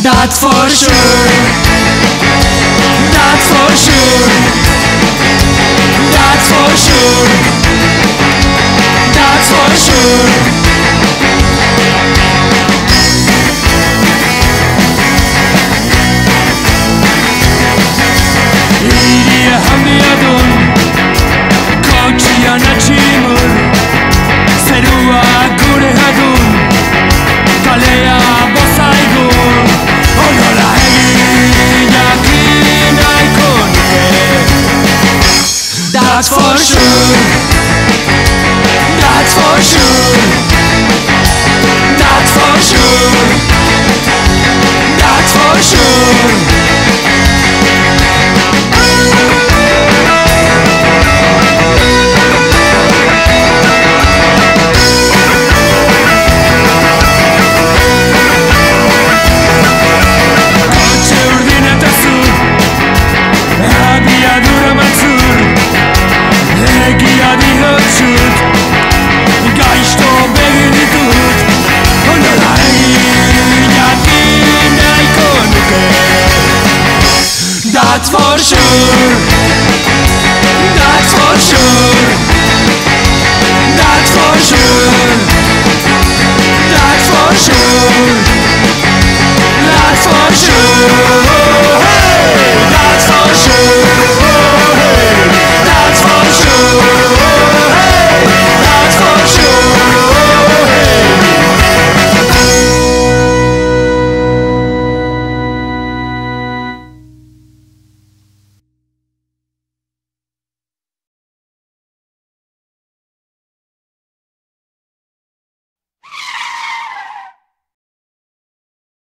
That's for sure. That's for sure. That's for sure. That's for sure. Iria hamiadun, kochia nachimur, serua gure hadun, kalea bosaigun, onola egin jakin nahiko nuke. That's for sure. That's for sure. That's for sure. That's for sure. That's for sure.